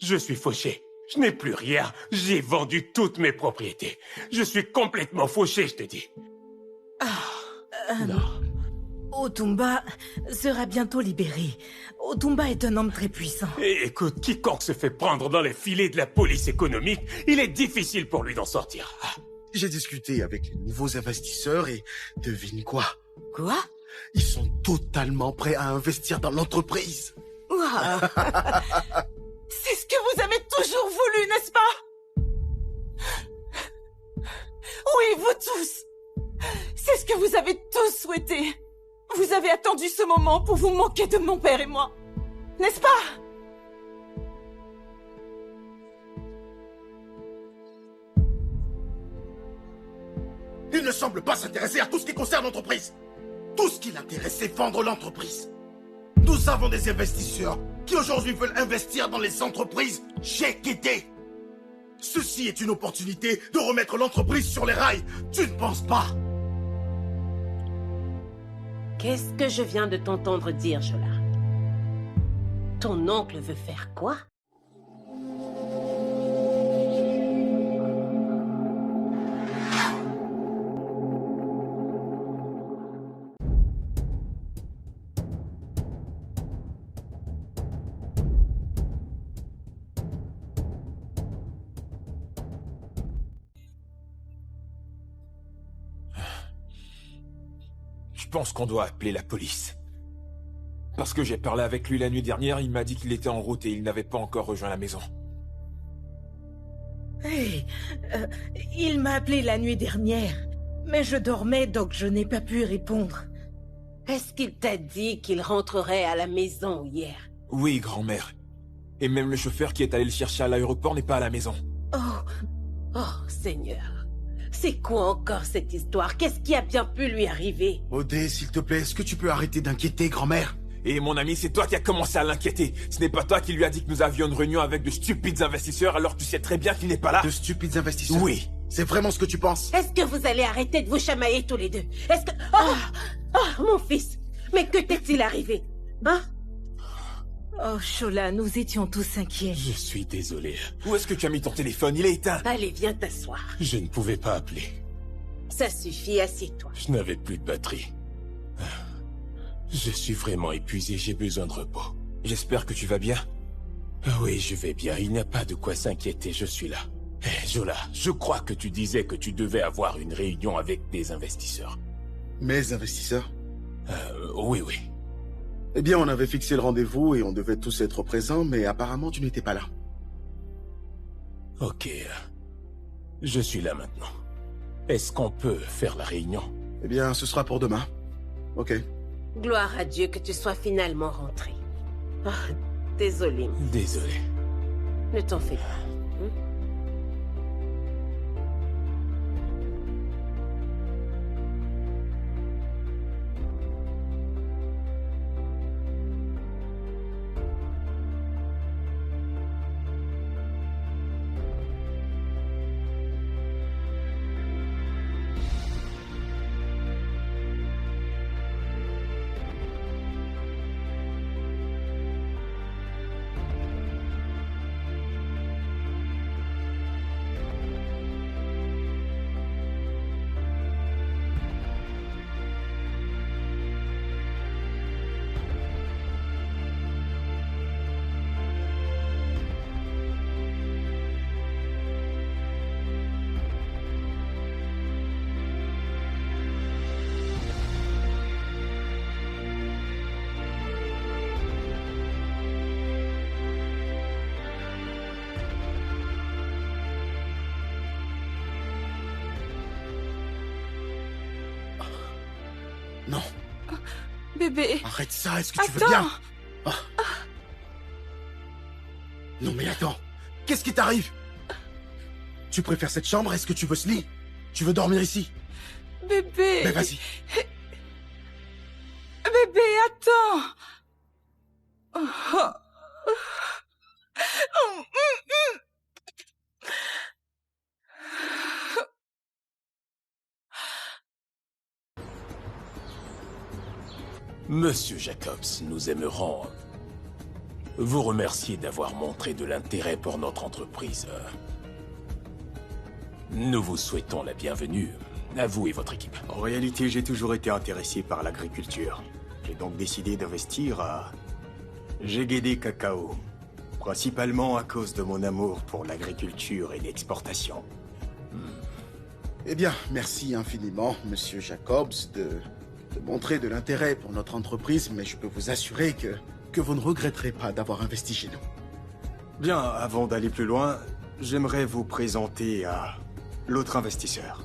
Je suis fauché. Je n'ai plus rien. J'ai vendu toutes mes propriétés. Je suis complètement fauché, je te dis. Non. Otumba sera bientôt libéré. Otumba est un homme très puissant. Et écoute, quiconque se fait prendre dans les filets de la police économique, il est difficile pour lui d'en sortir. J'ai discuté avec les nouveaux investisseurs et devine quoi? Quoi? Ils sont totalement prêts à investir dans l'entreprise. Waouh. C'est ce que vous avez toujours voulu, n'est-ce pas? Oui, vous tous. C'est ce que vous avez tous souhaité. Vous avez attendu ce moment pour vous moquer de mon père et moi. N'est-ce pas? Il ne semble pas s'intéresser à tout ce qui concerne l'entreprise. Tout ce qui l'intéresse, c'est vendre l'entreprise. Nous avons des investisseurs qui aujourd'hui veulent investir dans les entreprises chez Kété. Ceci est une opportunité de remettre l'entreprise sur les rails. Tu ne penses pas? Qu'est-ce que je viens de t'entendre dire, Jola? Ton oncle veut faire quoi? Je pense qu'on doit appeler la police. Parce que j'ai parlé avec lui la nuit dernière, il m'a dit qu'il était en route et il n'avait pas encore rejoint la maison. Hey, il m'a appelé la nuit dernière, mais je dormais donc je n'ai pas pu répondre. Est-ce qu'il t'a dit qu'il rentrerait à la maison hier? Oui, grand-mère. Et même le chauffeur qui est allé le chercher à l'aéroport n'est pas à la maison. Oh, Seigneur. C'est quoi encore cette histoire? Qu'est-ce qui a bien pu lui arriver? Odé, s'il te plaît, est-ce que tu peux arrêter d'inquiéter, grand-mère? Et mon ami, c'est toi qui as commencé à l'inquiéter. Ce n'est pas toi qui lui as dit que nous avions une réunion avec de stupides investisseurs alors que tu sais très bien qu'il n'est pas là. De stupides investisseurs? Oui. C'est vraiment ce que tu penses? Est-ce que vous allez arrêter de vous chamailler tous les deux? Est-ce que... Oh, mon fils! Mais que t'est-il arrivé? Hein? Oh, Shola, nous étions tous inquiets. Je suis désolé. Où est-ce que tu as mis ton téléphone? Il est éteint. Allez, viens t'asseoir. Je ne pouvais pas appeler. Ça suffit, assieds-toi. Je n'avais plus de batterie. Je suis vraiment épuisé, j'ai besoin de repos. J'espère que tu vas bien. Oui, je vais bien, il n'y a pas de quoi s'inquiéter, je suis là. Jola, je crois que tu disais que tu devais avoir une réunion avec des investisseurs. Mes investisseurs? Oui. Eh bien, on avait fixé le rendez-vous et on devait tous être présents, mais apparemment tu n'étais pas là. Ok. Je suis là maintenant. Est-ce qu'on peut faire la réunion? Eh bien, ce sera pour demain. Ok. Gloire à Dieu que tu sois finalement rentré. Oh, désolé. Désolé. Ne t'en fais pas. Non. Bébé. Arrête ça, est-ce que tu veux bien? Oh. Non mais attends, qu'est-ce qui t'arrive? Tu préfères cette chambre? Est-ce que tu veux ce lit? Tu veux dormir ici? Bébé. Mais vas-y. Bébé, attends. Monsieur Jacobs, nous aimerons vous remercier d'avoir montré de l'intérêt pour notre entreprise. Nous vous souhaitons la bienvenue, à vous et votre équipe. En réalité, j'ai toujours été intéressé par l'agriculture. J'ai donc décidé d'investir à GGD Cacao, principalement à cause de mon amour pour l'agriculture et l'exportation. Eh bien, merci infiniment, Monsieur Jacobs, de montrer de l'intérêt pour notre entreprise, mais je peux vous assurer que vous ne regretterez pas d'avoir investi chez nous. Bien, avant d'aller plus loin, j'aimerais vous présenter à l'autre investisseur.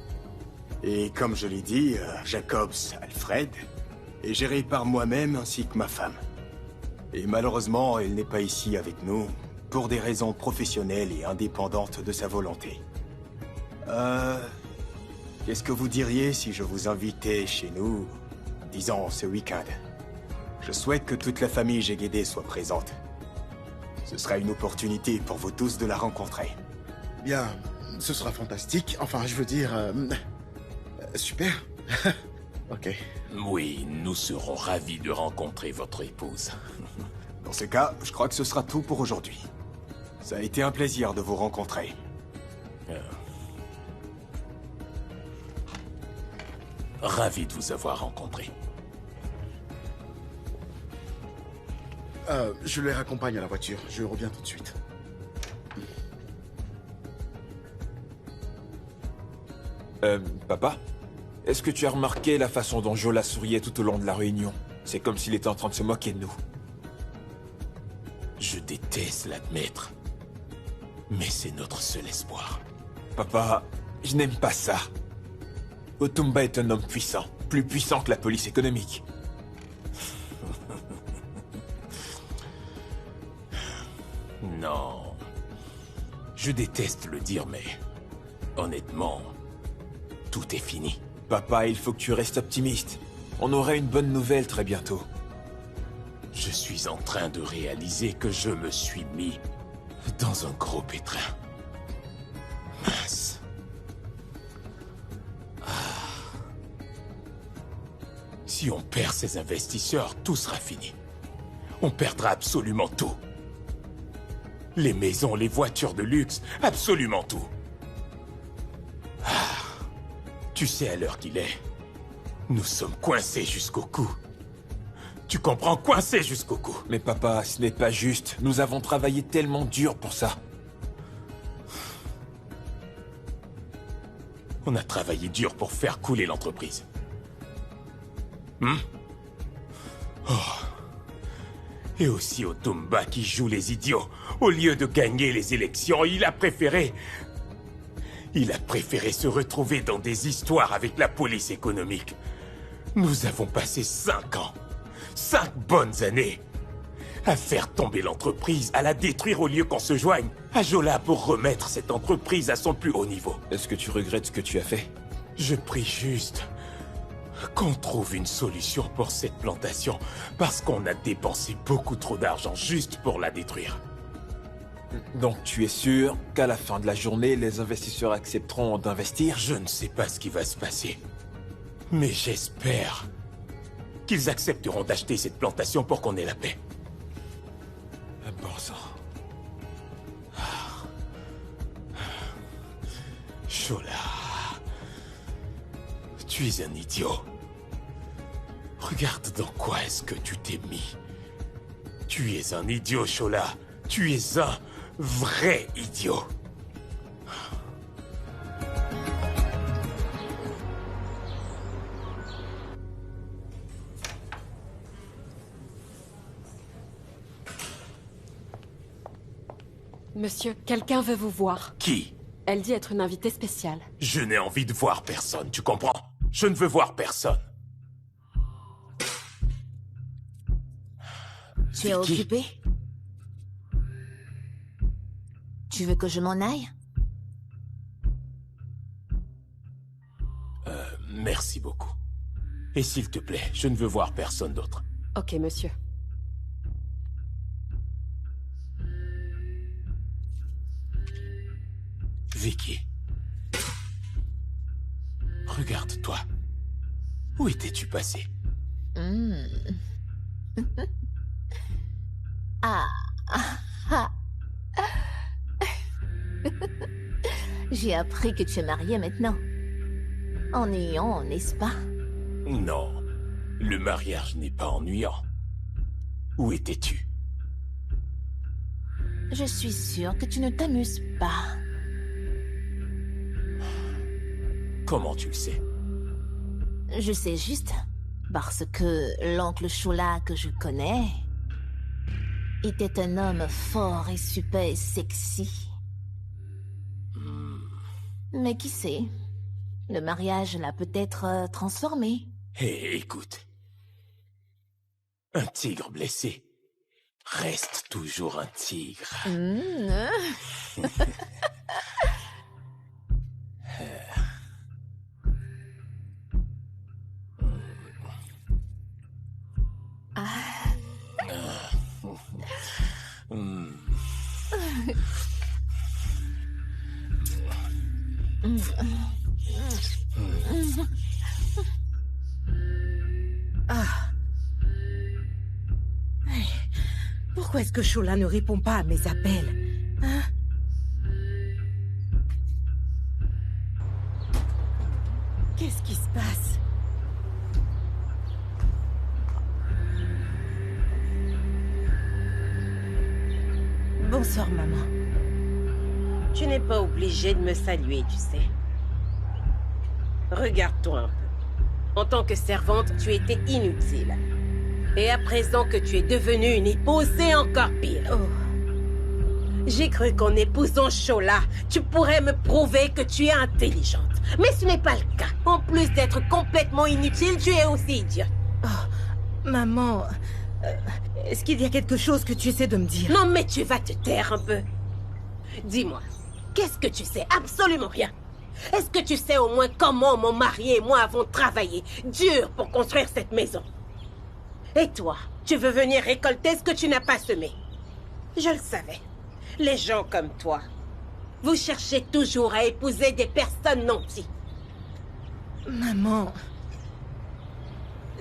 Et comme je l'ai dit, Jacobs Alfred est géré par moi-même ainsi que ma femme. Et malheureusement, elle n'est pas ici avec nous pour des raisons professionnelles et indépendantes de sa volonté. Qu'est-ce que vous diriez si je vous invitais chez nous, disons ce week-end? Je souhaite que toute la famille GGD soit présente. Ce sera une opportunité pour vous tous de la rencontrer. Bien, ce sera fantastique. Enfin, je veux dire... super. Ok. Oui, nous serons ravis de rencontrer votre épouse. Dans ce cas, je crois que ce sera tout pour aujourd'hui. Ça a été un plaisir de vous rencontrer. Ravi de vous avoir rencontré. Je les raccompagne à la voiture. Je reviens tout de suite. Papa? Est-ce que tu as remarqué la façon dont Jola souriait tout au long de la réunion? C'est comme s'il était en train de se moquer de nous. Je déteste l'admettre, mais c'est notre seul espoir. Papa, je n'aime pas ça. Otumba est un homme puissant, plus puissant que la police économique. Non. Je déteste le dire, mais honnêtement, tout est fini. Papa, il faut que tu restes optimiste. On aurait une bonne nouvelle très bientôt. Je suis en train de réaliser que je me suis mis dans un gros pétrin. Mince. Si on perd ces investisseurs, tout sera fini. On perdra absolument tout. Les maisons, les voitures de luxe, absolument tout. Tu sais à l'heure qu'il est. Nous sommes coincés jusqu'au cou. Tu comprends, coincés jusqu'au cou. Mais papa, ce n'est pas juste. Nous avons travaillé tellement dur pour ça. On a travaillé dur pour faire couler l'entreprise. Et aussi Otumba qui joue les idiots. Au lieu de gagner les élections, il a préféré se retrouver dans des histoires avec la police économique. Nous avons passé 5 ans, 5 bonnes années, à faire tomber l'entreprise, à la détruire au lieu qu'on se joigne à Jola pour remettre cette entreprise à son plus haut niveau. Est-ce que tu regrettes ce que tu as fait? Je prie juste qu'on trouve une solution pour cette plantation, parce qu'on a dépensé beaucoup trop d'argent juste pour la détruire. Donc tu es sûr qu'à la fin de la journée, les investisseurs accepteront d'investir? Je ne sais pas ce qui va se passer, mais j'espère qu'ils accepteront d'acheter cette plantation pour qu'on ait la paix. Bon sang. Jola, tu es un idiot. Regarde dans quoi est-ce que tu t'es mis. Tu es un idiot, Jola. Tu es un vrai idiot. Monsieur, quelqu'un veut vous voir. Qui? Elle dit être une invitée spéciale. Je n'ai envie de voir personne, tu comprends? Je ne veux voir personne. Tu es occupé? Tu veux que je m'en aille? Merci beaucoup. Et s'il te plaît, je ne veux voir personne d'autre. Ok, monsieur. Vicky. Regarde-toi. Où étais-tu passé? Ah, Ah. J'ai appris que tu es mariée maintenant. Ennuyant, n'est-ce pas? Non, le mariage n'est pas ennuyant. Où étais-tu? Je suis sûre que tu ne t'amuses pas. Comment tu le sais? Je sais juste parce que l'oncle Chola que je connais était un homme fort et super sexy. Mais qui sait, le mariage l'a peut-être transformé. Hé, écoute. Un tigre blessé reste toujours un tigre. Pourquoi est-ce que Chola ne répond pas à mes appels? Hein? Qu'est-ce qui se passe? Bonsoir, maman. Tu n'es pas obligé de me saluer, tu sais. Regarde-toi un peu. En tant que servante, tu étais inutile. Et à présent que tu es devenue une épouse, c'est encore pire. Oh. J'ai cru qu'en épousant Chola, tu pourrais me prouver que tu es intelligente. Mais ce n'est pas le cas. En plus d'être complètement inutile, tu es aussi idiote. Oh, maman, est-ce qu'il y a quelque chose que tu essaies de me dire? Non, mais tu vas te taire un peu. Dis-moi, qu'est-ce que tu sais? Absolument rien. Est-ce que tu sais au moins comment mon mari et moi avons travaillé dur pour construire cette maison? Et toi, tu veux venir récolter ce que tu n'as pas semé? Je le savais. Les gens comme toi, vous cherchez toujours à épouser des personnes nanties. Maman,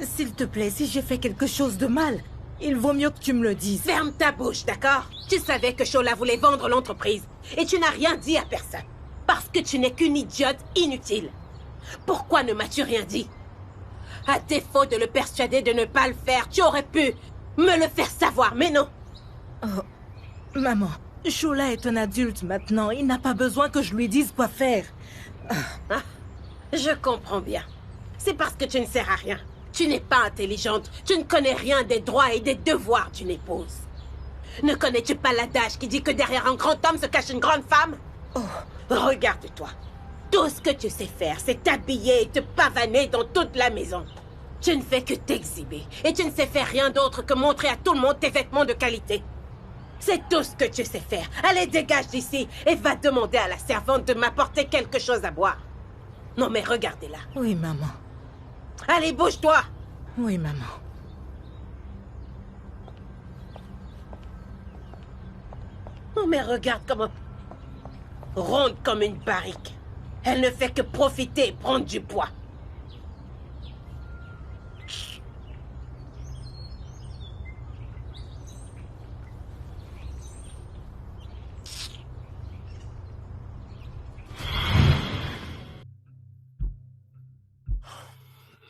s'il te plaît, si j'ai fait quelque chose de mal, il vaut mieux que tu me le dises. Ferme ta bouche, d'accord? Tu savais que Chola voulait vendre l'entreprise et tu n'as rien dit à personne. Parce que tu n'es qu'une idiote inutile. Pourquoi ne m'as-tu rien dit? À défaut de le persuader de ne pas le faire, tu aurais pu me le faire savoir, mais non. Oh, maman, Chola est un adulte maintenant. Il n'a pas besoin que je lui dise quoi faire. Ah, je comprends bien. C'est parce que tu ne sers à rien. Tu n'es pas intelligente. Tu ne connais rien des droits et des devoirs d'une épouse. Ne connais-tu pas l'adage qui dit que derrière un grand homme se cache une grande femme? Oh. Regarde-toi. Tout ce que tu sais faire, c'est t'habiller et te pavaner dans toute la maison. Tu ne fais que t'exhiber. Et tu ne sais faire rien d'autre que montrer à tout le monde tes vêtements de qualité. C'est tout ce que tu sais faire. Allez, dégage d'ici et va demander à la servante de m'apporter quelque chose à boire. Non, mais regardez-la. Oui, maman. Allez, bouge-toi. Oui, maman. Non, mais regarde comment... Ronde comme une barrique. Elle ne fait que profiter et prendre du poids.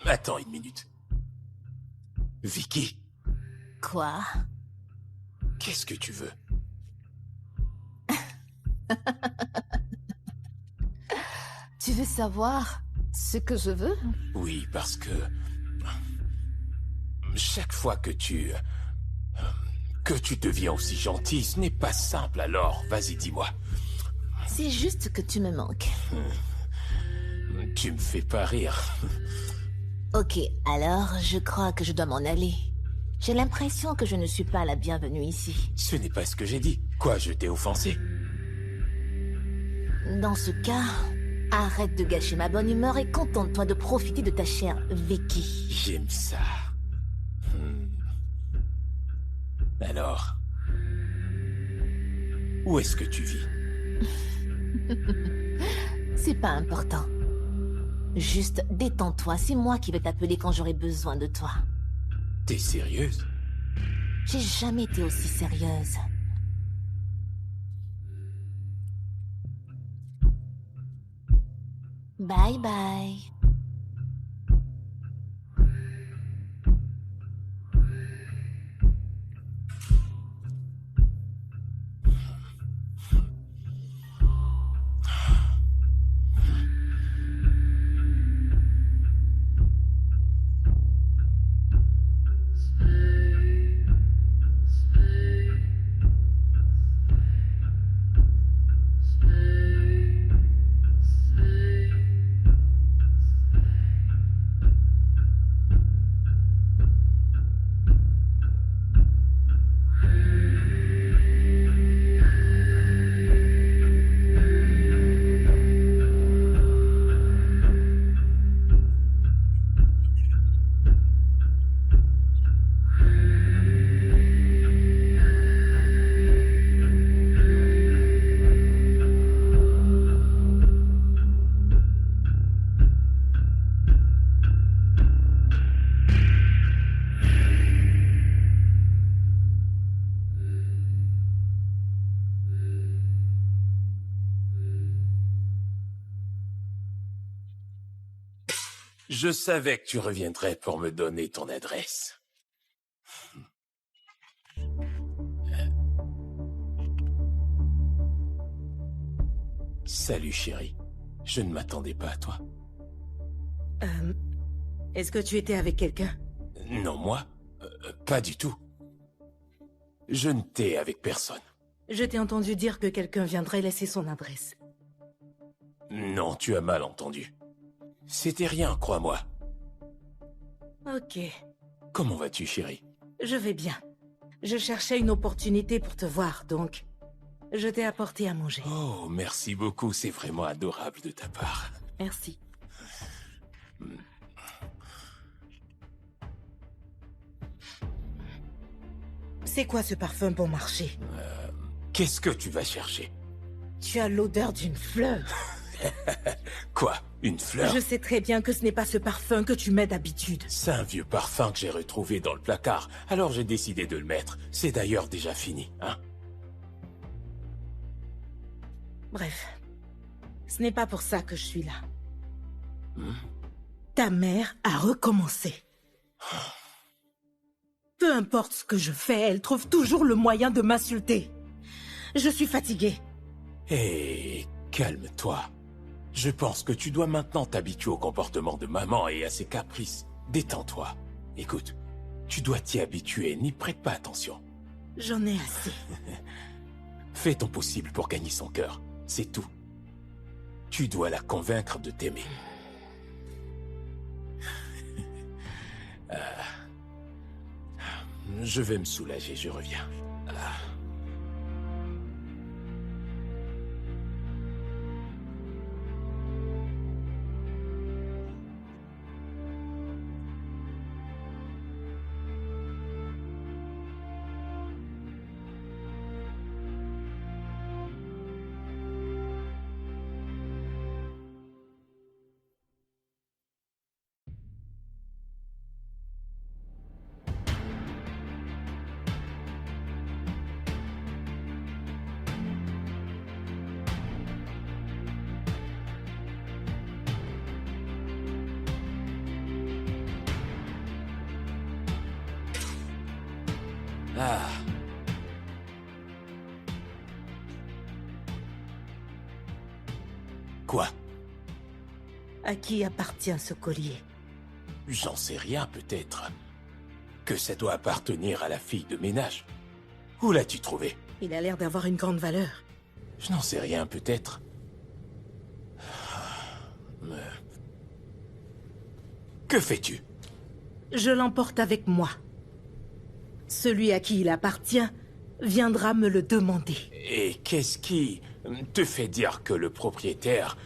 Attends une minute. Vicky, Quoi? qu'est-ce que tu veux? Tu veux savoir ce que je veux? Oui, parce que... chaque fois que tu deviens aussi gentil, ce n'est pas simple, alors vas-y, dis-moi. C'est juste que tu me manques. Tu me fais pas rire. Ok, alors je crois que je dois m'en aller. J'ai l'impression que je ne suis pas la bienvenue ici. Ce n'est pas ce que j'ai dit. Quoi, je t'ai offensé? Dans ce cas, arrête de gâcher ma bonne humeur et contente-toi de profiter de ta chère Vicky. J'aime ça. Alors, où est-ce que tu vis? C'est pas important. Juste détends-toi, c'est moi qui vais t'appeler quand j'aurai besoin de toi. T'es sérieuse? J'ai jamais été aussi sérieuse. Bye bye. Je savais que tu reviendrais pour me donner ton adresse. Salut, chérie. Je ne m'attendais pas à toi. Est-ce que tu étais avec quelqu'un? Non, moi? Pas du tout. Je n'étais avec personne. Je t'ai entendu dire que quelqu'un viendrait laisser son adresse. Non, tu as mal entendu. C'était rien, crois-moi. Ok. Comment vas-tu, chérie? Je vais bien. Je cherchais une opportunité pour te voir, donc je t'ai apporté à manger. Oh, merci beaucoup, c'est vraiment adorable de ta part. Merci. C'est quoi ce parfum bon marché? Qu'est-ce que tu vas chercher? Tu as l'odeur d'une fleur. Quoi? Une fleur? Je sais très bien que ce n'est pas ce parfum que tu mets d'habitude. C'est un vieux parfum que j'ai retrouvé dans le placard, alors j'ai décidé de le mettre. C'est d'ailleurs déjà fini, hein? Bref, ce n'est pas pour ça que je suis là. Ta mère a recommencé. Peu importe ce que je fais, elle trouve toujours le moyen de m'insulter. Je suis fatiguée. Hé, calme-toi. Je pense que tu dois maintenant t'habituer au comportement de maman et à ses caprices. Détends-toi. Écoute, tu dois t'y habituer, n'y prête pas attention. J'en ai assez. Fais ton possible pour gagner son cœur, c'est tout. Tu dois la convaincre de t'aimer. Je vais me soulager, je reviens. Ah. Quoi? À qui appartient ce collier? J'en sais rien, peut-être. Que ça doit appartenir à la fille de ménage. Où l'as-tu trouvé? Il a l'air d'avoir une grande valeur. Je n'en sais rien, peut-être. Que fais-tu? Je l'emporte avec moi. Celui à qui il appartient viendra me le demander. Et qu'est-ce qui te fait dire que le propriétaire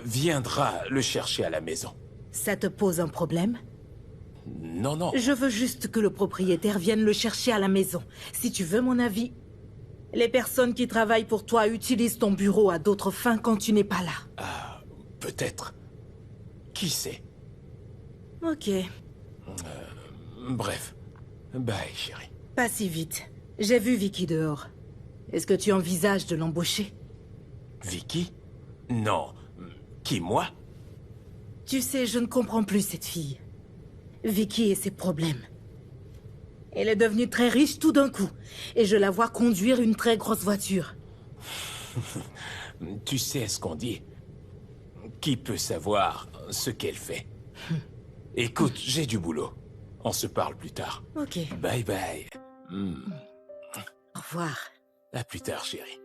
viendra le chercher à la maison? Ça te pose un problème? Non, non. Je veux juste que le propriétaire vienne le chercher à la maison. Si tu veux mon avis, les personnes qui travaillent pour toi utilisent ton bureau à d'autres fins quand tu n'es pas là. Ah, peut-être. Qui sait? Ok. Bref. Bye, chérie. Pas si vite. J'ai vu Vicky dehors. Est-ce que tu envisages de l'embaucher? Vicky? Non. Qui, moi? Tu sais, je ne comprends plus cette fille. Vicky et ses problèmes. Elle est devenue très riche tout d'un coup. Et je la vois conduire une très grosse voiture. Tu sais ce qu'on dit. Qui peut savoir ce qu'elle fait? Écoute, j'ai du boulot. On se parle plus tard. Ok. Bye bye. Au revoir. À plus tard, chérie.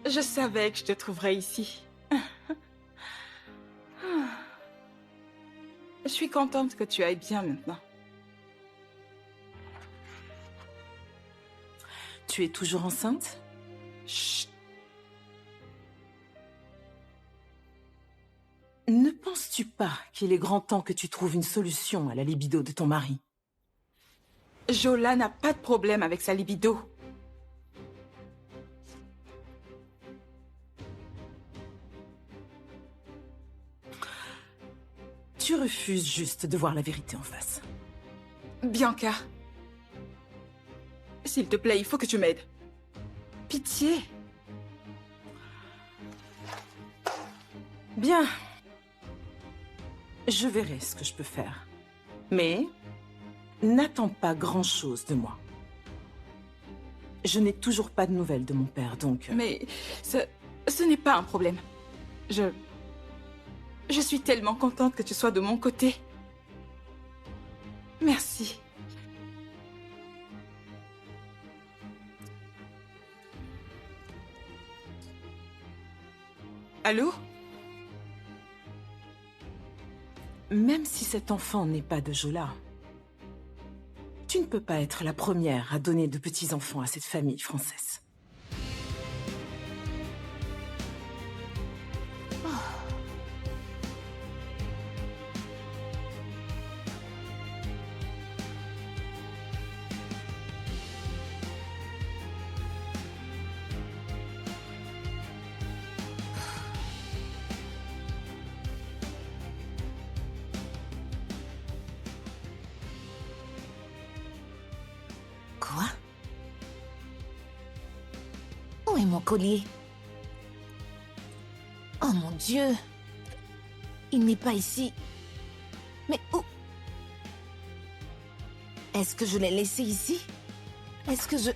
Je savais que je te trouverais ici. Je suis contente que tu ailles bien maintenant. Tu es toujours enceinte? Chut. Ne penses-tu pas qu'il est grand temps que tu trouves une solution à la libido de ton mari? Jola n'a pas de problème avec sa libido. Tu refuses juste de voir la vérité en face. Bianca. S'il te plaît, il faut que tu m'aides. Pitié. Bien. Je verrai ce que je peux faire. Mais n'attends pas grand-chose de moi. Je n'ai toujours pas de nouvelles de mon père, donc... Mais ce n'est pas un problème. Je suis tellement contente que tu sois de mon côté. Merci. Allô? Même si cet enfant n'est pas de Jola, tu ne peux pas être la première à donner de petits-enfants à cette famille française. Quoi? Où est mon collier? Oh mon Dieu! Il n'est pas ici. Mais où? Est-ce que je l'ai laissé ici? Est-ce que je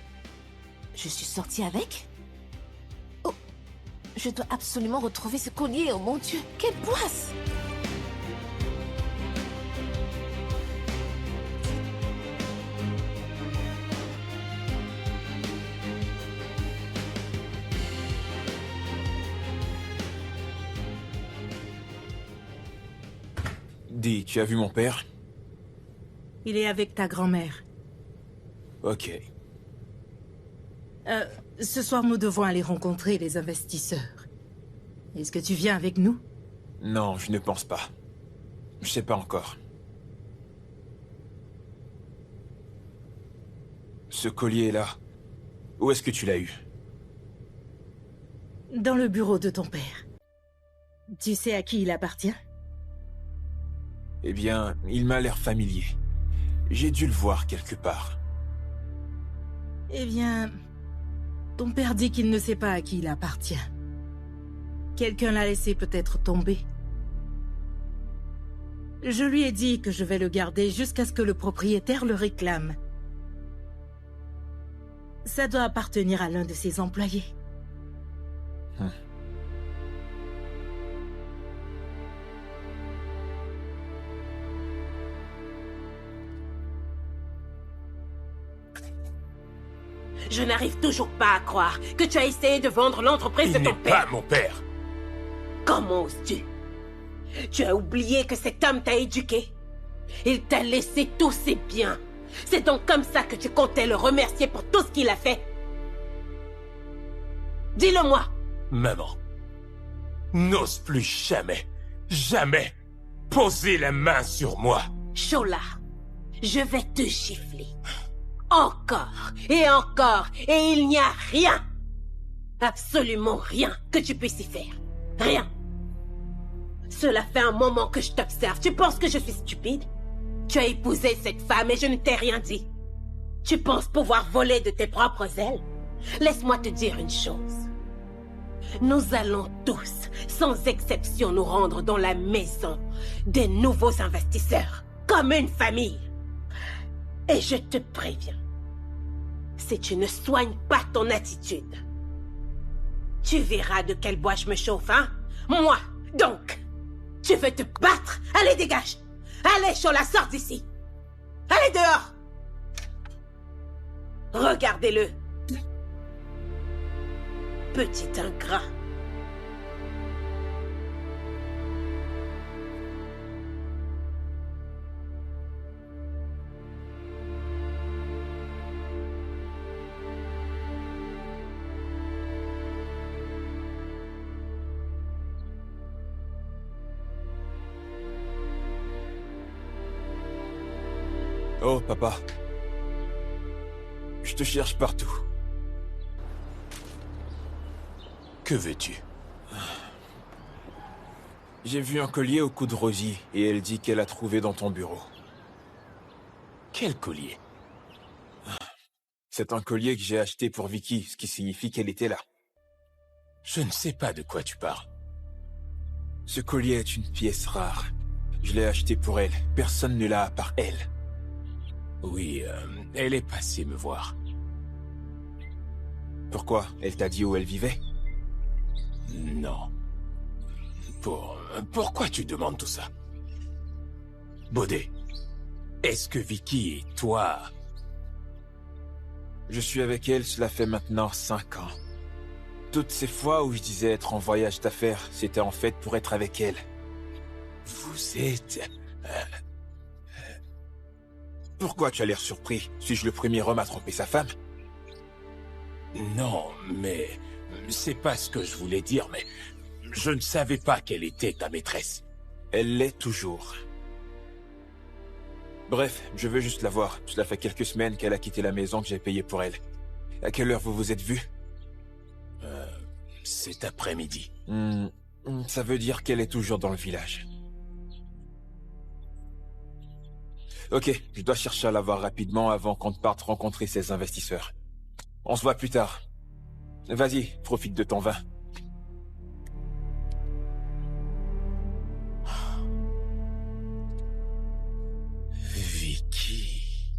suis sortie avec? Oh! Je dois absolument retrouver ce collier, oh mon Dieu! Quelle poisse! Dis, tu as vu mon père? Il est avec ta grand-mère. Ok. Ce soir, nous devons aller rencontrer les investisseurs. Est-ce que tu viens avec nous? Non, je ne pense pas. Je sais pas encore. Ce collier-là, où est-ce que tu l'as eu? Dans le bureau de ton père. Tu sais à qui il appartient? Eh bien, il m'a l'air familier. J'ai dû le voir quelque part. Eh bien, ton père dit qu'il ne sait pas à qui il appartient. Quelqu'un l'a laissé peut-être tomber. Je lui ai dit que je vais le garder jusqu'à ce que le propriétaire le réclame. Ça doit appartenir à l'un de ses employés. Je n'arrive toujours pas à croire que tu as essayé de vendre l'entreprise de Il ton n'est père. pas mon père. Comment oses-tu? Tu as oublié que cet homme t'a éduqué. Il t'a laissé tous ses biens. C'est donc comme ça que tu comptais le remercier pour tout ce qu'il a fait. Dis-le-moi. Maman, n'ose plus jamais, jamais poser la main sur moi. Shola, je vais te gifler. Encore et encore, et il n'y a rien, absolument rien que tu puisses y faire. Rien. Cela fait un moment que je t'observe. Tu penses que je suis stupide? Tu as épousé cette femme et je ne t'ai rien dit. Tu penses pouvoir voler de tes propres ailes? Laisse-moi te dire une chose. Nous allons tous, sans exception, nous rendre dans la maison des nouveaux investisseurs, comme une famille. Et je te préviens, si tu ne soignes pas ton attitude, tu verras de quel bois je me chauffe, hein? Moi, donc, tu veux te battre? Allez, dégage! Allez, Shola, sors d'ici! Allez, dehors! Regardez-le. Petit ingrat. Oh, papa. Je te cherche partout. Que veux-tu? J'ai vu un collier au cou de Rosie, et elle dit qu'elle a trouvé dans ton bureau. Quel collier? C'est un collier que j'ai acheté pour Vicky, ce qui signifie qu'elle était là. Je ne sais pas de quoi tu parles. Ce collier est une pièce rare. Je l'ai acheté pour elle. Personne ne l'a à part elle. Oui, elle est passée me voir. Pourquoi? Elle t'a dit où elle vivait? Non. Pourquoi tu demandes tout ça? Baudet, est-ce que Vicky et toi... Je suis avec elle, cela fait maintenant 5 ans. Toutes ces fois où je disais être en voyage d'affaires, c'était en fait pour être avec elle. Vous êtes... Pourquoi tu as l'air surpris? Suis-je le premier homme à tromper sa femme? Non, mais... C'est pas ce que je voulais dire, mais... Je ne savais pas qu'elle était ta maîtresse. Elle l'est toujours. Bref, je veux juste la voir. Cela fait quelques semaines qu'elle a quitté la maison que j'ai payée pour elle. À quelle heure vous vous êtes vus? Cet après-midi. Ça veut dire qu'elle est toujours dans le village. Ok, je dois chercher à la voir rapidement avant qu'on ne parte rencontrer ses investisseurs. On se voit plus tard. Vas-y, profite de ton vin. Vicky...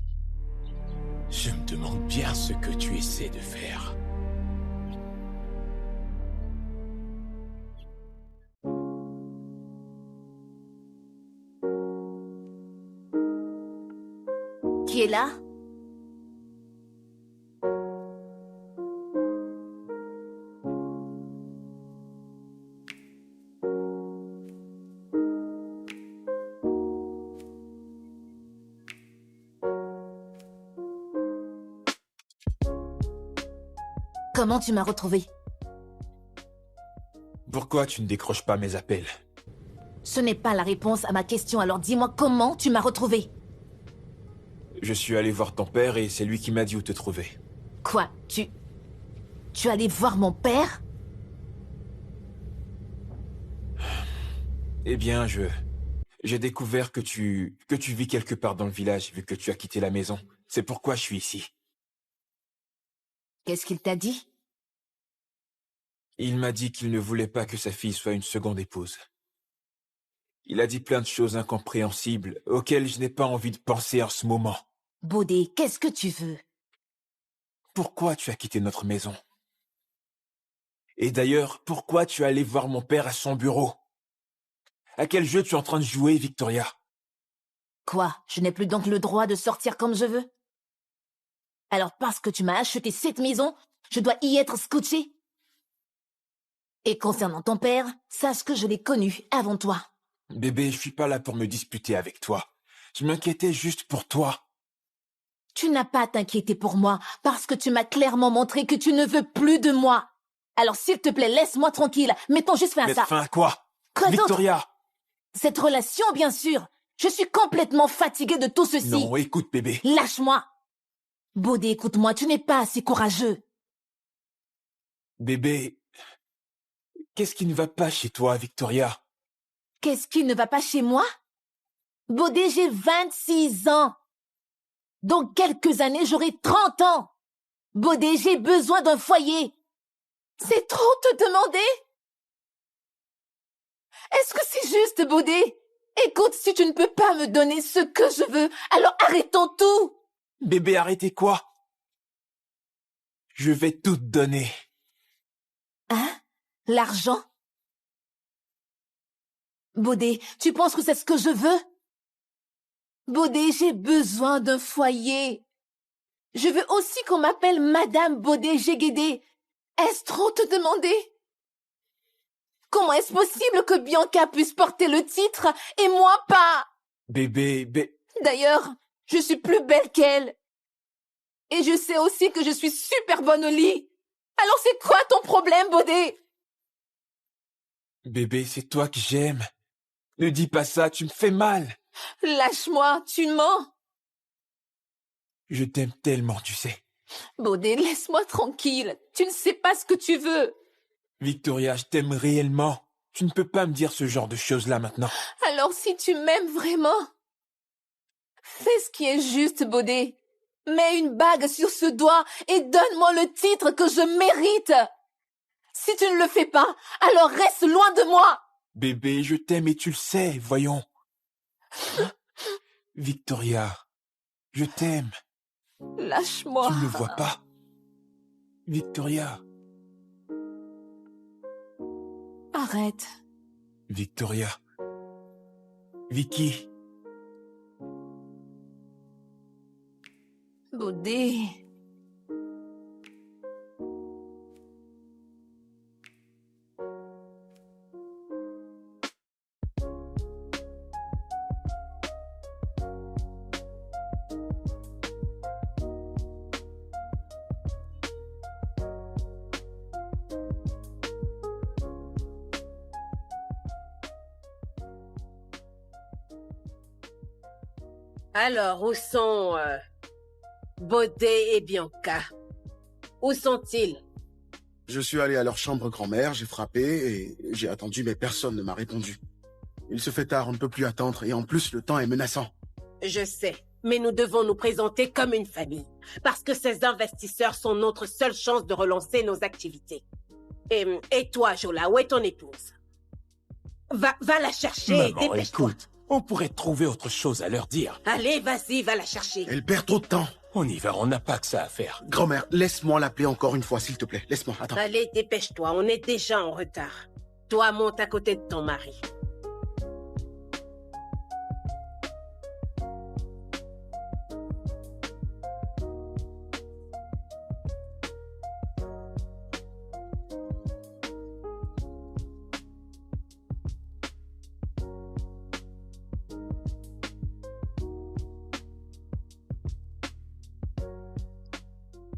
Je me demande bien ce que tu essaies de faire. Qui est là? Comment tu m'as retrouvé? Pourquoi tu ne décroches pas mes appels? Ce n'est pas la réponse à ma question, alors dis-moi comment tu m'as retrouvé? Je suis allé voir ton père et c'est lui qui m'a dit où te trouver. Quoi? Tu es allé voir mon père? Eh bien, j'ai découvert que tu vis quelque part dans le village vu que tu as quitté la maison. C'est pourquoi je suis ici. Qu'est-ce qu'il t'a dit? Il m'a dit qu'il ne voulait pas que sa fille soit une seconde épouse. Il a dit plein de choses incompréhensibles auxquelles je n'ai pas envie de penser en ce moment. Baudet, qu'est-ce que tu veux? Pourquoi tu as quitté notre maison? Et d'ailleurs, pourquoi tu es allé voir mon père à son bureau? À quel jeu tu es en train de jouer, Victoria? Quoi? Je n'ai plus donc le droit de sortir comme je veux? Alors parce que tu m'as acheté cette maison, je dois y être scotché? Et concernant ton père, sache que je l'ai connu avant toi. Bébé, je suis pas là pour me disputer avec toi. Je m'inquiétais juste pour toi. Tu n'as pas à t'inquiéter pour moi, parce que tu m'as clairement montré que tu ne veux plus de moi. Alors s'il te plaît, laisse-moi tranquille. Mettons juste fin à ça. Mettre fin à quoi? Quoi d'autre? Victoria! Cette relation, bien sûr. Je suis complètement fatiguée de tout ceci. Non, écoute, bébé. Lâche-moi. Bodé, écoute-moi, tu n'es pas assez courageux. Bébé, qu'est-ce qui ne va pas chez toi, Victoria? Qu'est-ce qui ne va pas chez moi? Bodé, j'ai 26 ans. Dans quelques années, j'aurai 30 ans. Bodé, j'ai besoin d'un foyer. C'est trop te demander? Est-ce que c'est juste, Bodé? Écoute, si tu ne peux pas me donner ce que je veux, alors arrêtons tout. Bébé, arrêtez quoi? Je vais tout te donner. Hein? L'argent? Bodé, tu penses que c'est ce que je veux? Bodé, j'ai besoin d'un foyer. Je veux aussi qu'on m'appelle Madame Bodé Jegede. Est-ce trop te demander? Comment est-ce possible que Bianca puisse porter le titre et moi pas? Bébé, D'ailleurs, je suis plus belle qu'elle. Et je sais aussi que je suis super bonne au lit. Alors c'est quoi ton problème, Bodé? Bébé, c'est toi que j'aime. Ne dis pas ça, tu me fais mal. Lâche-moi, tu mens. Je t'aime tellement, tu sais. Bodé, laisse-moi tranquille. Tu ne sais pas ce que tu veux. Victoria, je t'aime réellement. Tu ne peux pas me dire ce genre de choses-là maintenant. Alors si tu m'aimes vraiment, fais ce qui est juste, Bodé. Mets une bague sur ce doigt et donne-moi le titre que je mérite. Si tu ne le fais pas, alors reste loin de moi. Bébé, je t'aime et tu le sais, voyons. Victoria, je t'aime. Lâche-moi. Tu ne le vois pas? Victoria. Arrête. Victoria. Vicky. Bodé. Alors, où sont Bodé et Bianca? Où sont-ils? Je suis allé à leur chambre grand-mère, j'ai frappé et j'ai attendu, mais personne ne m'a répondu. Il se fait tard, on ne peut plus attendre, et en plus, le temps est menaçant. Je sais, mais nous devons nous présenter comme une famille, parce que ces investisseurs sont notre seule chance de relancer nos activités. Et toi, Jola, où est ton épouse? Va la chercher, Maman, dépêche-toi. écoute, on pourrait trouver autre chose à leur dire. Allez, vas-y, va la chercher. Elle perd trop de temps. On y va, on n'a pas que ça à faire. Grand-mère, laisse-moi l'appeler encore une fois, s'il te plaît. Laisse-moi, attends. Allez, dépêche-toi, on est déjà en retard. Toi, monte à côté de ton mari.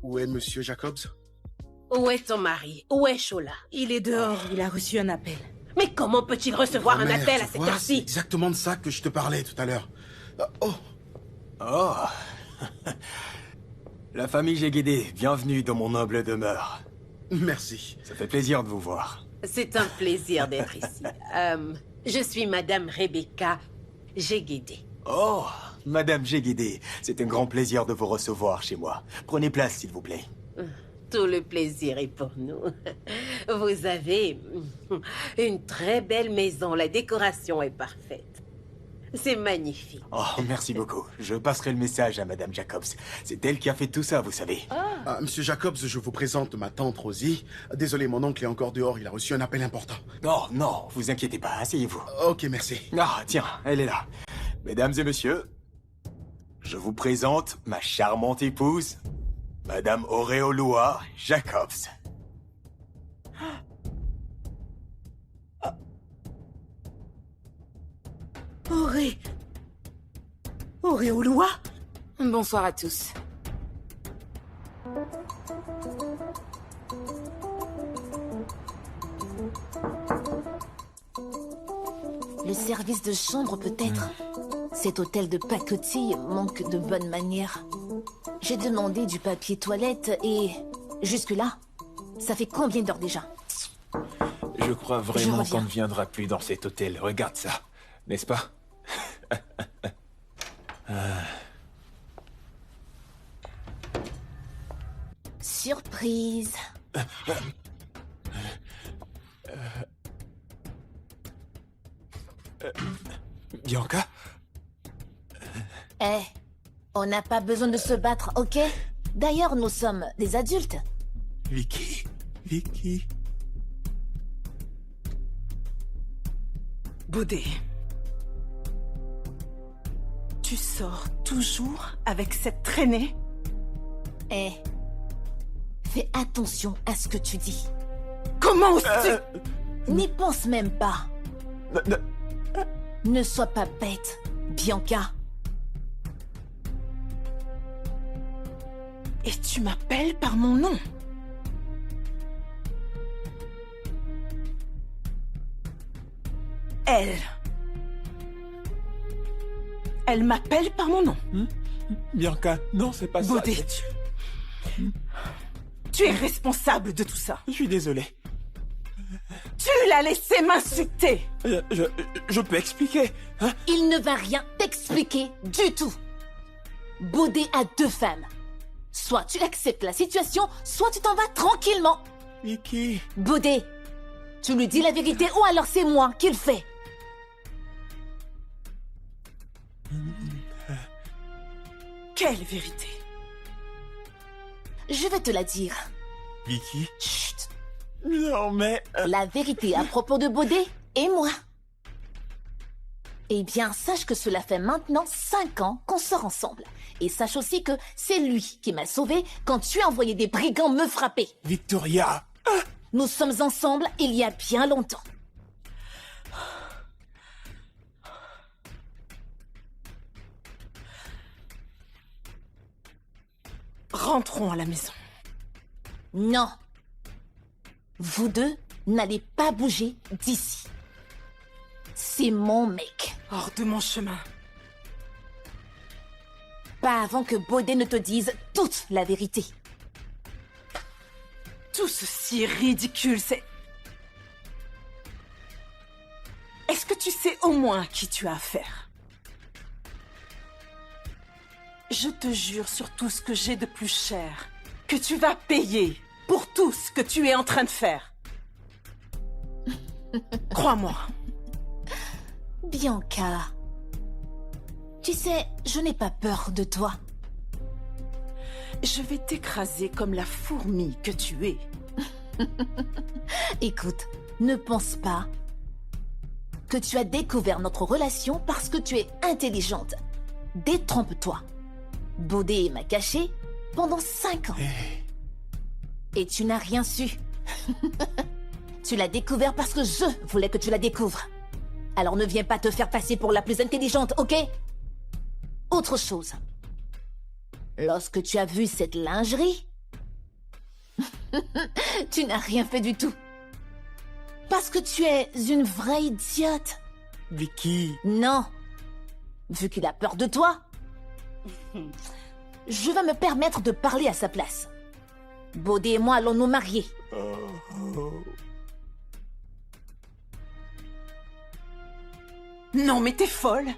Où est Monsieur Jacobs? Où est ton mari? Où est Shola? Il est dehors, il a reçu un appel. Mais comment peut-il recevoir un Grand-mère, appel à tu cette vois, c'est heure-ci? exactement de ça que je te parlais tout à l'heure. Oh, Oh. La famille Jegede, bienvenue dans mon humble demeure. merci. Ça fait plaisir de vous voir. C'est un plaisir d'être ici. Je suis Madame Rebecca Jegede. Oh, Madame Jegede, c'est un grand plaisir de vous recevoir chez moi. Prenez place, s'il vous plaît. Tout le plaisir est pour nous. Vous avez une très belle maison. La décoration est parfaite. C'est magnifique. Oh, merci beaucoup. Je passerai le message à Madame Jacobs. C'est elle qui a fait tout ça, vous savez. Ah, Monsieur Jacobs, je vous présente ma tante Rosie. Désolé, mon oncle est encore dehors, il a reçu un appel important. Non, non, vous inquiétez pas, asseyez-vous. Ok, merci. Ah, tiens, elle est là. Mesdames et messieurs, je vous présente ma charmante épouse, Madame Auréolua Jacobs. Auréolua? Bonsoir à tous. Le service de chambre, peut-être. Cet hôtel de pacotille manque de bonnes manières. J'ai demandé du papier toilette et... Jusque-là, ça fait combien d'heures déjà? Je crois vraiment qu'on ne viendra plus dans cet hôtel. Regarde ça, n'est-ce pas? Surprise. Bianca? Eh, on n'a pas besoin de se battre, ok? D'ailleurs, nous sommes des adultes. Vicky? Baudet. Tu sors toujours avec cette traînée? Eh, fais attention à ce que tu dis. Comment oses-tu? N'y pense même pas. Ne sois pas bête, Bianca. Et tu m'appelles par mon nom? Elle m'appelle par mon nom. Bianca, non, c'est pas Baudet, ça. tu es responsable de tout ça. Je suis désolé. Tu l'as laissé m'insulter. Je peux expliquer, hein? Il ne va rien t'expliquer du tout. Baudet a 2 femmes. Soit tu acceptes la situation, soit tu t'en vas tranquillement. Vicky... Baudet, tu lui dis la vérité ou alors c'est moi qui le fais. Quelle vérité? Je vais te la dire. Vicky? Chut. Non, mais... La vérité à propos de Baudet et moi. Eh bien, sache que cela fait maintenant 5 ans qu'on sort ensemble. Et sache aussi que c'est lui qui m'a sauvée quand tu as envoyé des brigands me frapper. Victoria! Nous sommes ensemble il y a bien longtemps. Rentrons à la maison. Non. Vous deux n'allez pas bouger d'ici. C'est mon mec. Hors de mon chemin. Pas avant que Baudet ne te dise toute la vérité. Tout ceci est ridicule, c'est... Est-ce que tu sais au moins à qui tu as affaire? Je te jure sur tout ce que j'ai de plus cher, que tu vas payer pour tout ce que tu es en train de faire. Crois-moi. Bianca. Tu sais, je n'ai pas peur de toi. Je vais t'écraser comme la fourmi que tu es. Écoute, ne pense pas que tu as découvert notre relation parce que tu es intelligente. Détrompe-toi. Baudet m'a caché pendant 5 ans. Et tu n'as rien su. Tu l'as découvert parce que je voulais que tu la découvres. Alors ne viens pas te faire passer pour la plus intelligente, ok? Autre chose. Lorsque tu as vu cette lingerie, tu n'as rien fait du tout. Parce que tu es une vraie idiote. Vicky... Non. Vu qu'il a peur de toi, je vais me permettre de parler à sa place. Baudet et moi allons nous marier. Non, mais t'es folle.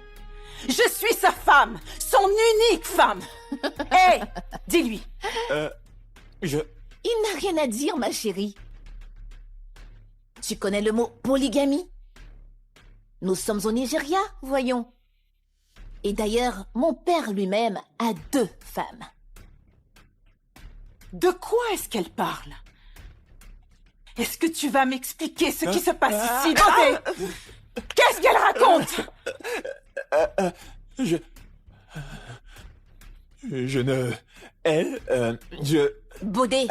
Je suis sa femme, son unique femme. Hé, dis-lui. Il n'a rien à dire, ma chérie. Tu connais le mot polygamie? Nous sommes au Nigeria, voyons. Et d'ailleurs, mon père lui-même a 2 femmes. De quoi est-ce qu'elle parle? Est-ce que tu vas m'expliquer ce qui se passe ici, Baudet? Qu'est-ce qu'elle raconte? Je ne... Elle... je... Baudet,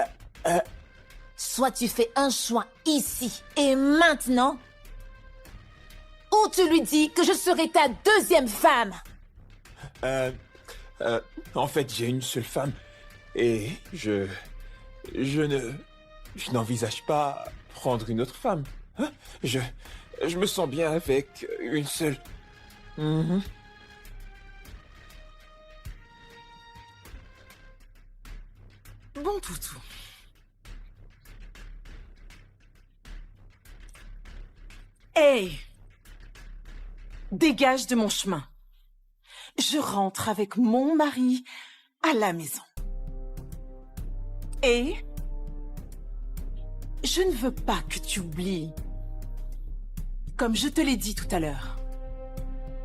soit tu fais un choix ici et maintenant, ou tu lui dis que je serai ta 2e femme. En fait, j'ai une seule femme et je n'envisage pas prendre une autre femme. Hein? Je me sens bien avec une seule. Mhm. Bon toutou. Hey! Dégage de mon chemin. Je rentre avec mon mari à la maison. Et je ne veux pas que tu oublies. Comme je te l'ai dit tout à l'heure,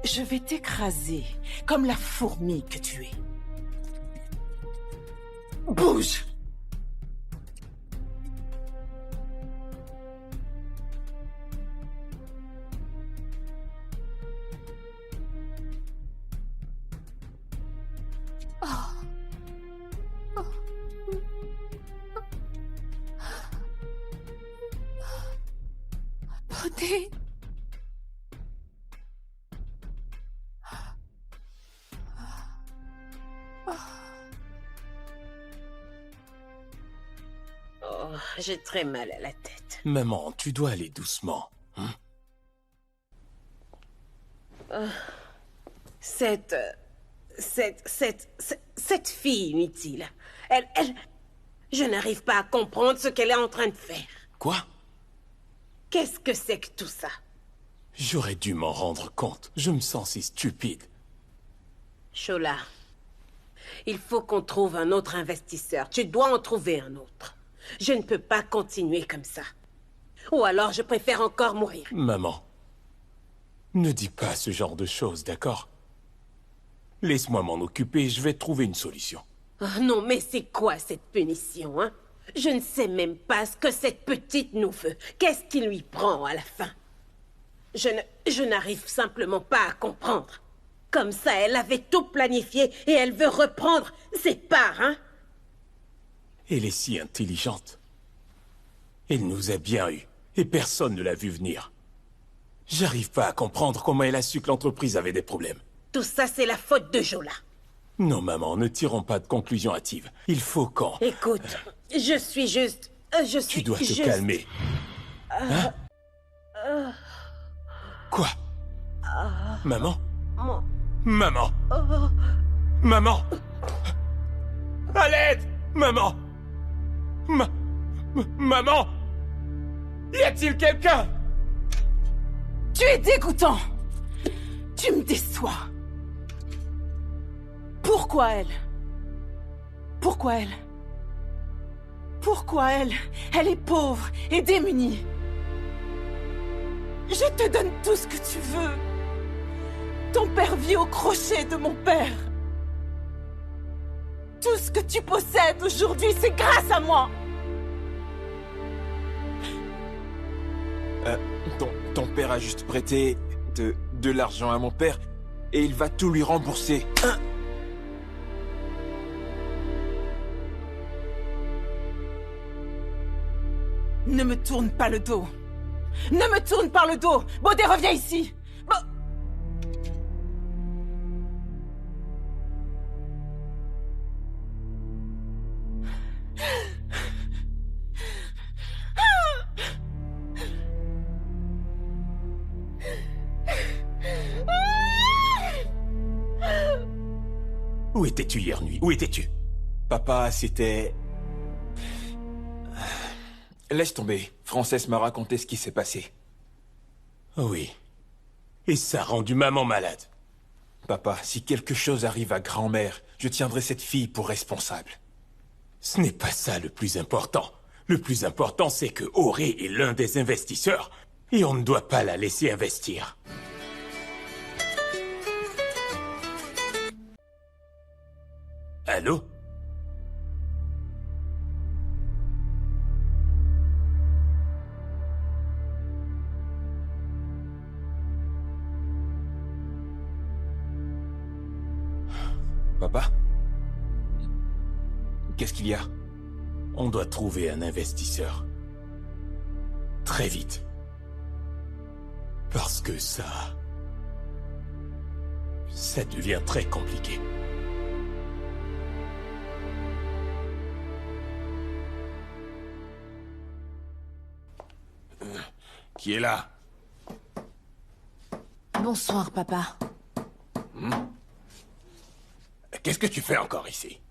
je vais t'écraser comme la fourmi que tu es. Bouge! Bodhi. Oh, j'ai très mal à la tête. Maman, tu dois aller doucement. Cette fille inutile, je n'arrive pas à comprendre ce qu'elle est en train de faire. Quoi? Qu'est-ce que c'est que tout ça? J'aurais dû m'en rendre compte. Je me sens si stupide. Shola, il faut qu'on trouve un autre investisseur. Tu dois en trouver un autre. Je ne peux pas continuer comme ça. Ou alors je préfère encore mourir. Maman, ne dis pas ce genre de choses, d'accord? Laisse-moi m'en occuper, je vais trouver une solution. Oh non, mais c'est quoi cette punition, hein? Je ne sais même pas ce que cette petite nous veut. Qu'est-ce qui lui prend à la fin? Je n'arrive simplement pas à comprendre. Comme ça, elle avait tout planifié et elle veut reprendre ses parts, hein? Elle est si intelligente. Elle nous a bien eus, et personne ne l'a vu venir. J'arrive pas à comprendre comment elle a su que l'entreprise avait des problèmes. Tout ça, c'est la faute de Jola. Non, maman, ne tirons pas de conclusions hâtives. Il faut qu'on... Écoute, je suis juste... Tu dois te calmer. Hein? Quoi? Maman? Maman? Maman? À l'aide! Maman? Maman? Y a-t-il quelqu'un? Tu es dégoûtant! Tu me déçois! Pourquoi elle? Pourquoi elle? Pourquoi elle? Elle est pauvre et démunie. Je te donne tout ce que tu veux. Ton père vit au crochet de mon père. Tout ce que tu possèdes aujourd'hui, c'est grâce à moi. Ton père a juste prêté de l'argent à mon père et il va tout lui rembourser. Ne me tourne pas le dos. Ne me tourne pas le dos. Bodé, reviens ici. Où étais-tu hier nuit? Où étais-tu? Papa, c'était... Laisse tomber. Frances m'a raconté ce qui s'est passé. Oui. Et ça a rendu maman malade. Papa, si quelque chose arrive à grand-mère, je tiendrai cette fille pour responsable. Ce n'est pas ça le plus important. Le plus important, c'est que Auré est l'un des investisseurs. Et on ne doit pas la laisser investir. Allô? Papa? Qu'est-ce qu'il y a? On doit trouver un investisseur. Très vite. Parce que ça devient très compliqué. Qui est là? Bonsoir, papa. Qu'est-ce que tu fais encore ici?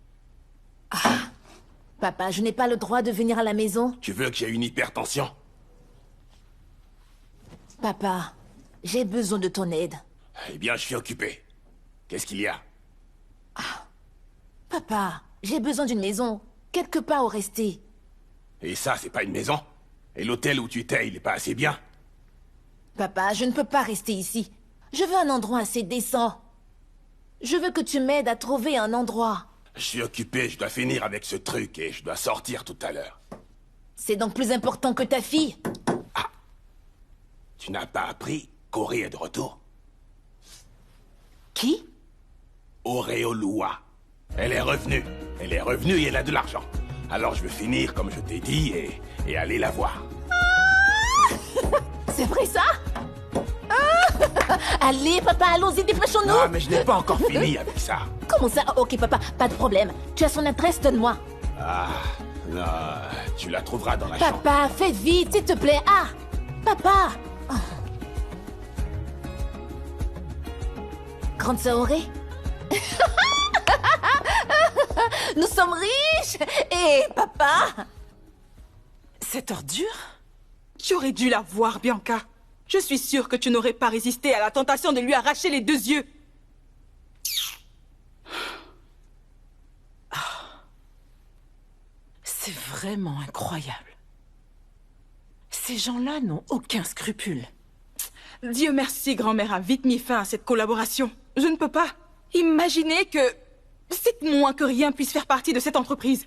Papa, je n'ai pas le droit de venir à la maison. Tu veux que j'ai une hypertension? Papa, j'ai besoin de ton aide. Eh bien, je suis occupé. Qu'est-ce qu'il y a? Papa, j'ai besoin d'une maison. Quelque part où rester. Et ça, c'est pas une maison? Et l'hôtel où tu t'es, il est pas assez bien? Papa, je ne peux pas rester ici. Je veux un endroit assez décent. Je veux que tu m'aides à trouver un endroit. Je suis occupé, je dois finir avec ce truc et je dois sortir tout à l'heure. C'est donc plus important que ta fille? Tu n'as pas appris qu'Ori est de retour? Qui? Auréolua. Elle est revenue. Elle est revenue et elle a de l'argent. Alors je veux finir comme je t'ai dit et aller la voir. C'est vrai ça? Allez, papa, allons-y, dépêchons-nous. Non, mais je n'ai pas encore fini avec ça. Comment ça? Ok, papa, pas de problème. Tu as son adresse, donne-moi. Non, tu la trouveras dans la chambre. Papa, fais vite, s'il te plaît. Papa. Grande Saoré? Nous sommes riches. Et papa? Cette ordure? Tu aurais dû la voir, Bianca. Je suis sûre que tu n'aurais pas résisté à la tentation de lui arracher les 2 yeux. C'est vraiment incroyable. Ces gens-là n'ont aucun scrupule. Dieu merci, grand-mère a vite mis fin à cette collaboration. Je ne peux pas imaginer que c'est moins que rien puisse faire partie de cette entreprise.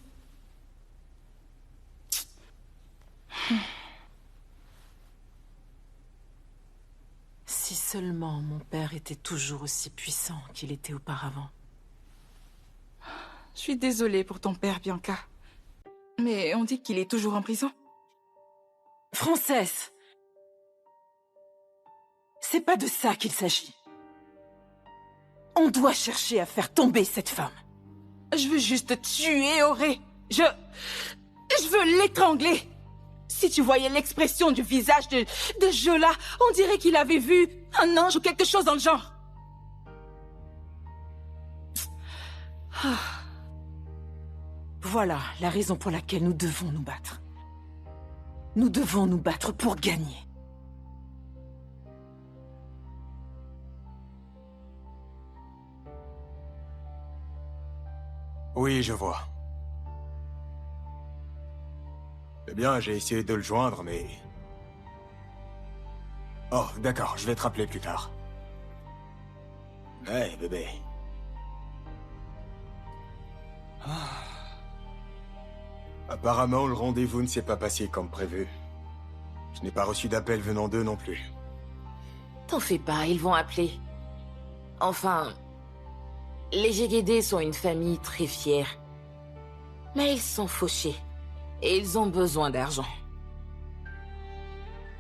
Si seulement mon père était toujours aussi puissant qu'il était auparavant. Je suis désolée pour ton père, Bianca. Mais on dit qu'il est toujours en prison. Frances! C'est pas de ça qu'il s'agit. On doit chercher à faire tomber cette femme. Je veux juste tuer Auré. Je veux l'étrangler. Si tu voyais l'expression du visage de Jola, on dirait qu'il avait vu un ange ou quelque chose dans le genre. Voilà la raison pour laquelle nous devons nous battre. Nous devons nous battre pour gagner. Oui, je vois. Eh bien, j'ai essayé de le joindre, mais... Oh, d'accord, je vais te rappeler plus tard. Hey, bébé. Apparemment, le rendez-vous ne s'est pas passé comme prévu. Je n'ai pas reçu d'appel venant d'eux non plus. T'en fais pas, ils vont appeler. Enfin... Les Jégédés sont une famille très fière. Mais ils sont fauchés. Et ils ont besoin d'argent.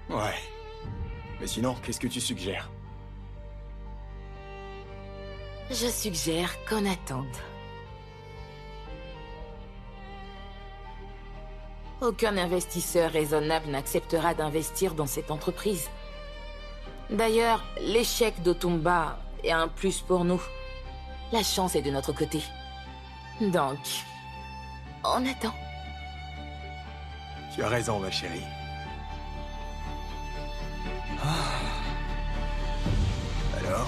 Ouais. Mais sinon, qu'est-ce que tu suggères? Je suggère qu'on attende. Aucun investisseur raisonnable n'acceptera d'investir dans cette entreprise. D'ailleurs, l'échec d'Otumba est un plus pour nous. La chance est de notre côté. Donc, on attend. Tu as raison, ma chérie. Alors?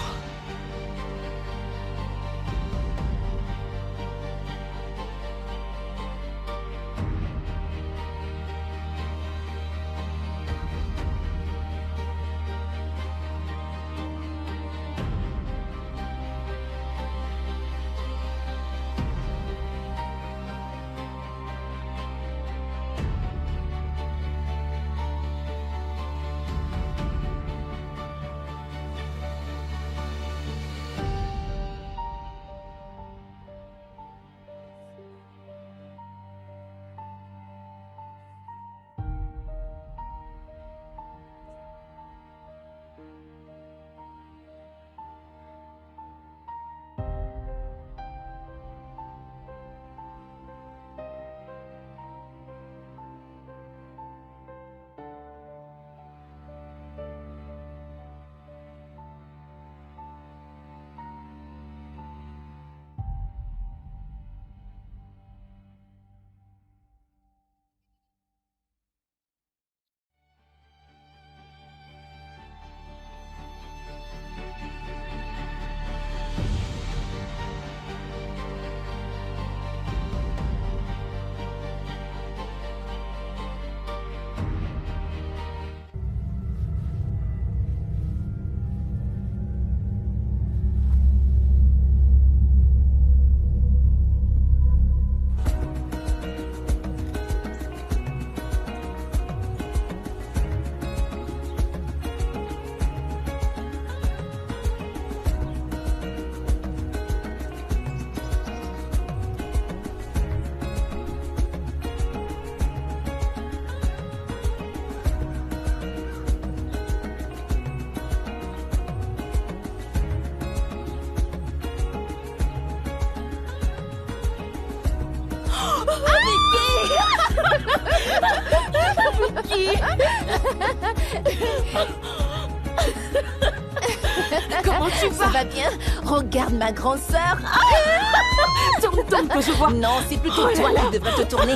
Vicky! Comment tu vas? Ça va bien? Regarde ma grande sœur. Tourne que je vois. Non, c'est plutôt toi qui devrais te tourner.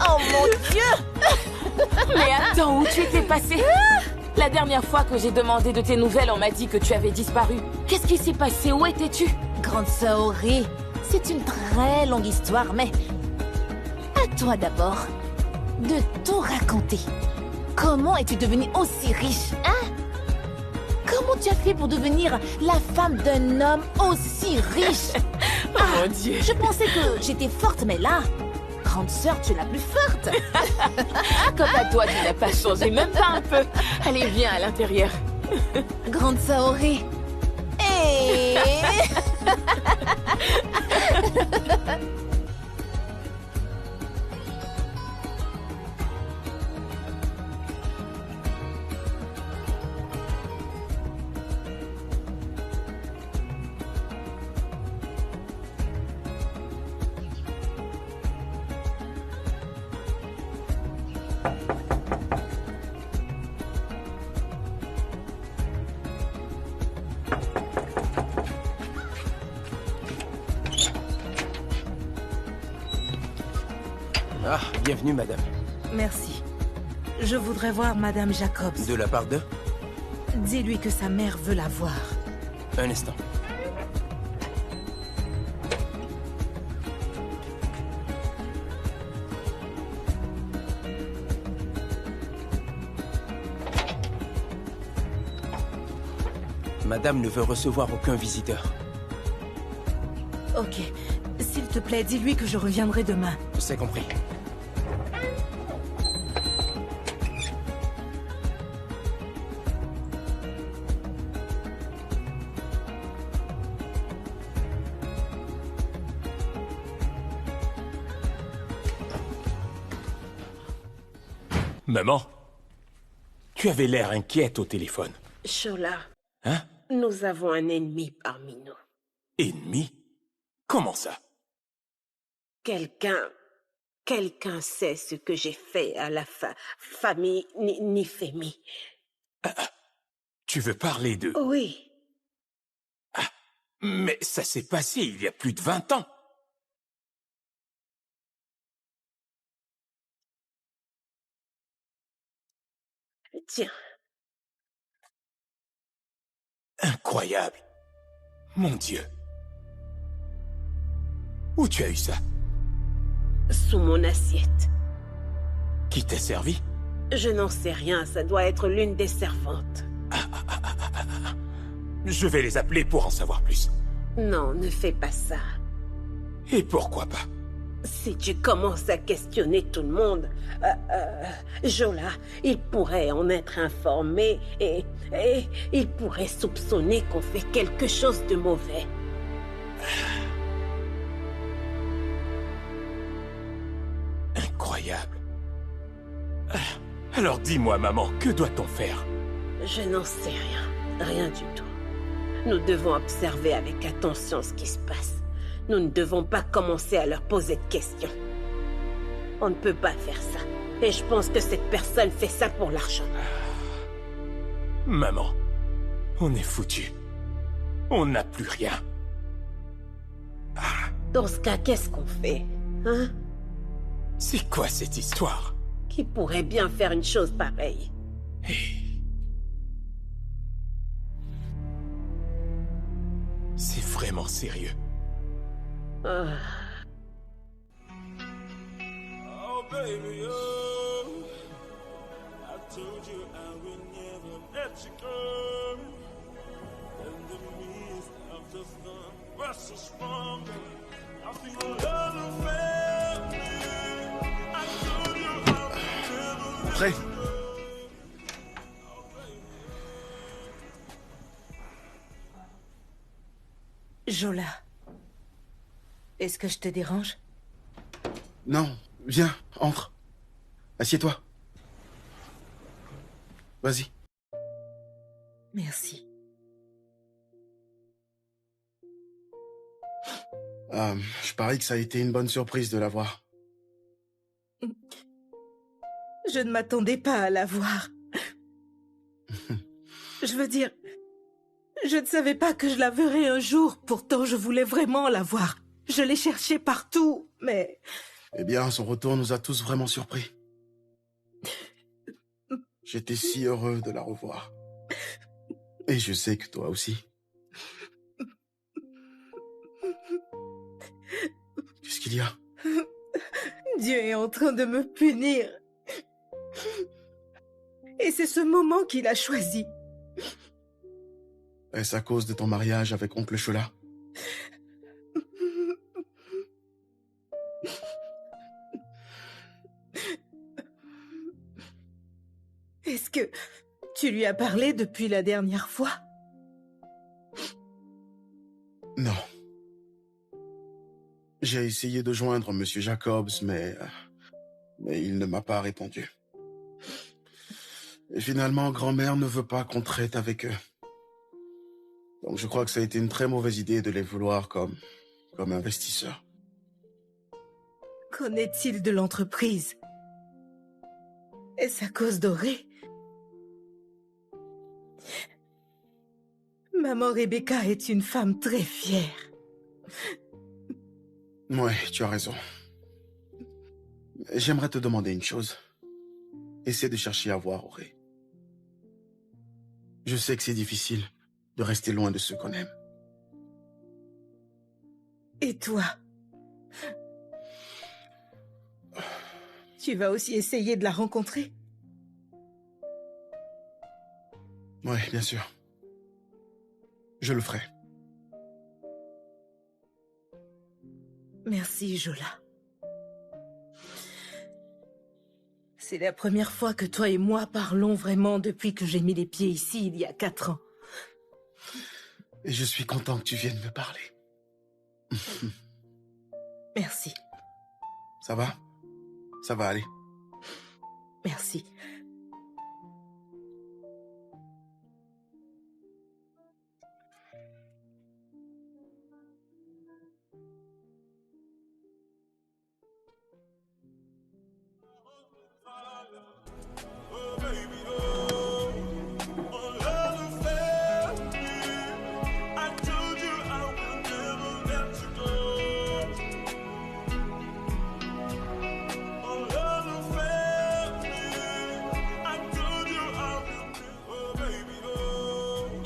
Oh mon Dieu! Mais attends, où tu étais passée? La dernière fois que j'ai demandé de tes nouvelles, on m'a dit que tu avais disparu. Qu'est-ce qui s'est passé? Où étais-tu? Grande sœur Ori, c'est une très longue histoire, mais à toi d'abord de tout raconter. Comment es-tu devenue aussi riche, hein? Comment tu as fait pour devenir la femme d'un homme aussi riche? Oh mon Dieu! Je pensais que j'étais forte, mais là, grande sœur, tu es la plus forte. Quant à toi, tu n'as pas changé, même pas un peu. Allez, viens à l'intérieur. Grande sœur Ori. Hey! Ah, bienvenue, madame. Merci. Je voudrais voir Madame Jacobs. De la part de? Dis-lui que sa mère veut la voir. Un instant. Madame ne veut recevoir aucun visiteur. Ok. S'il te plaît, dis-lui que je reviendrai demain. C'est compris. Maman, tu avais l'air inquiète au téléphone. Shola, Hein? nous avons un ennemi parmi nous. Ennemi? Comment ça? Quelqu'un sait ce que j'ai fait à la famille Nifemi. Tu veux parler de... Oui, Mais ça s'est passé il y a plus de 20 ans. tiens, Incroyable. Mon Dieu. Où tu as eu ça? sous mon assiette. Qui t'a servi? Je n'en sais rien, ça doit être l'une des servantes. Je vais les appeler pour en savoir plus. Non, ne fais pas ça. Et pourquoi pas? Si tu commences à questionner tout le monde, Jola, il pourrait en être informé et il pourrait soupçonner qu'on fait quelque chose de mauvais. Incroyable. Alors dis-moi, maman, que doit-on faire? Je n'en sais rien, rien du tout. Nous devons observer avec attention ce qui se passe. Nous ne devons pas commencer à leur poser de questions. On ne peut pas faire ça. Et je pense que cette personne fait ça pour l'argent. Maman, on est foutus. On n'a plus rien. Dans ce cas, qu'est-ce qu'on fait? Hein? C'est quoi cette histoire? Qui pourrait bien faire une chose pareille? C'est vraiment sérieux. Ah. Oh baby, oh, I told you I would never let you go. In the midst of the storm, we're so strong. I feel love and family. I told you I would never let Prêt? you go. Jola. Est-ce que je te dérange? Non, viens, entre. Assieds-toi. Vas-y. Merci. Je parie que ça a été une bonne surprise de la voir. Je ne m'attendais pas à la voir. Je veux dire, je ne savais pas que je la verrais un jour. Pourtant, je voulais vraiment la voir. Je l'ai cherchée partout, mais... Eh bien, son retour nous a tous vraiment surpris. J'étais si heureux de la revoir. Et je sais que toi aussi. Qu'est-ce qu'il y a? Dieu est en train de me punir. Et c'est ce moment qu'il a choisi. Est-ce à cause de ton mariage avec oncle Chola? Est-ce que tu lui as parlé depuis la dernière fois? Non. J'ai essayé de joindre Monsieur Jacobs, mais il ne m'a pas répondu. Et finalement, grand-mère ne veut pas qu'on traite avec eux. Donc je crois que ça a été une très mauvaise idée de les vouloir comme investisseurs. Qu'en est-il de l'entreprise? Est-ce à cause d'Auré? Maman Rebecca est une femme très fière. Ouais, tu as raison. J'aimerais te demander une chose. Essaie de chercher à voir Auré. Je sais que c'est difficile de rester loin de ceux qu'on aime. Et toi? Tu vas aussi essayer de la rencontrer? Oui, bien sûr. Je le ferai. Merci, Jola. C'est la première fois que toi et moi parlons vraiment depuis que j'ai mis les pieds ici il y a 4 ans. Et je suis content que tu viennes me parler. Merci. Ça va? Ça va aller. Merci.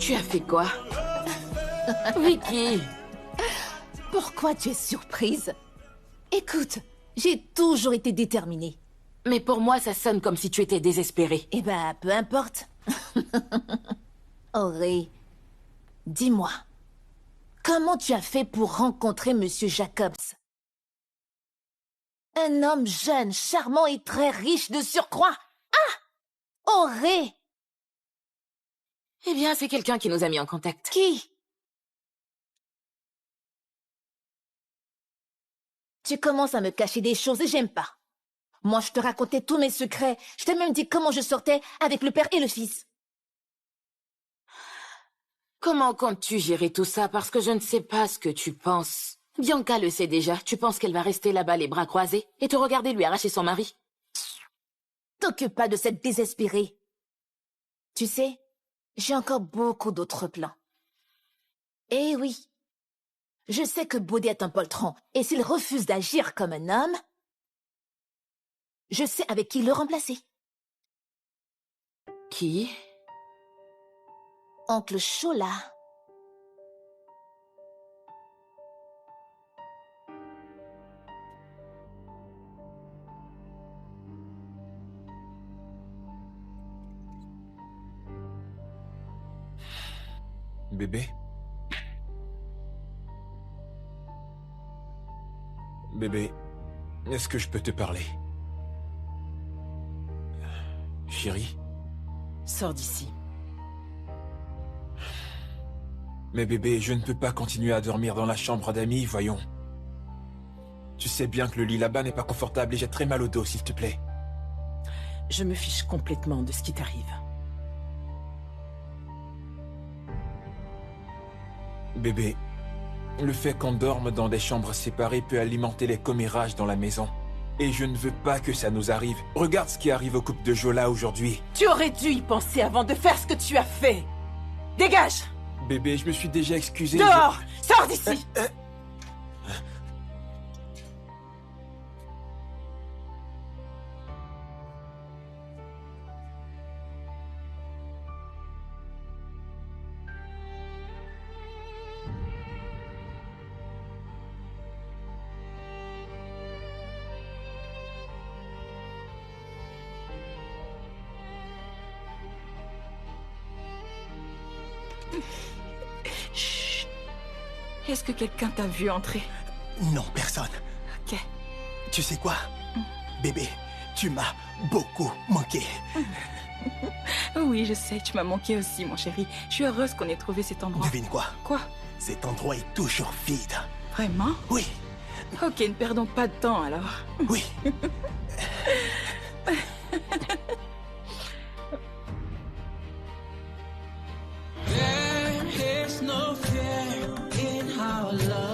Tu as fait quoi? Vicky! Pourquoi tu es surprise? Écoute, j'ai toujours été déterminée. Mais pour moi, ça sonne comme si tu étais désespérée. Eh ben, peu importe. Auré, dis-moi, comment tu as fait pour rencontrer Monsieur Jacobs? Un homme jeune, charmant et très riche de surcroît. Ah! Auré! Eh bien, c'est quelqu'un qui nous a mis en contact. Qui? Tu commences à me cacher des choses et j'aime pas. Moi, je te racontais tous mes secrets. Je t'ai même dit comment je sortais avec le père et le fils. Comment comptes-tu gérer tout ça? Parce que je ne sais pas ce que tu penses. Bianca le sait déjà. Tu penses qu'elle va rester là-bas les bras croisés et te regarder lui arracher son mari? T'occupe pas de cette désespérée. Tu sais, j'ai encore beaucoup d'autres plans. Eh oui. Je sais que Baudet est un poltron, et s'il refuse d'agir comme un homme, je sais avec qui le remplacer. Qui? Oncle Chola. Bébé? Bébé, est-ce que je peux te parler? Chérie? Sors d'ici. Mais bébé, je ne peux pas continuer à dormir dans la chambre d'amis, voyons. Tu sais bien que le lit là-bas n'est pas confortable et j'ai très mal au dos, s'il te plaît. Je me fiche complètement de ce qui t'arrive. Bébé, le fait qu'on dorme dans des chambres séparées peut alimenter les commérages dans la maison. Et je ne veux pas que ça nous arrive. Regarde ce qui arrive au couple de Jola aujourd'hui. Tu aurais dû y penser avant de faire ce que tu as fait. Dégage! Bébé, je me suis déjà excusé. Dehors! Sors d'ici! Chut. Est-ce que quelqu'un t'a vu entrer? Non, personne. Ok. Tu sais quoi? Bébé, tu m'as beaucoup manqué. Oui, je sais, tu m'as manqué aussi, mon chéri. Je suis heureuse qu'on ait trouvé cet endroit. Devine quoi? Quoi? Cet endroit est toujours vide. Vraiment? Oui. Ok, ne perdons pas de temps alors. Oui. There is no fear in our love.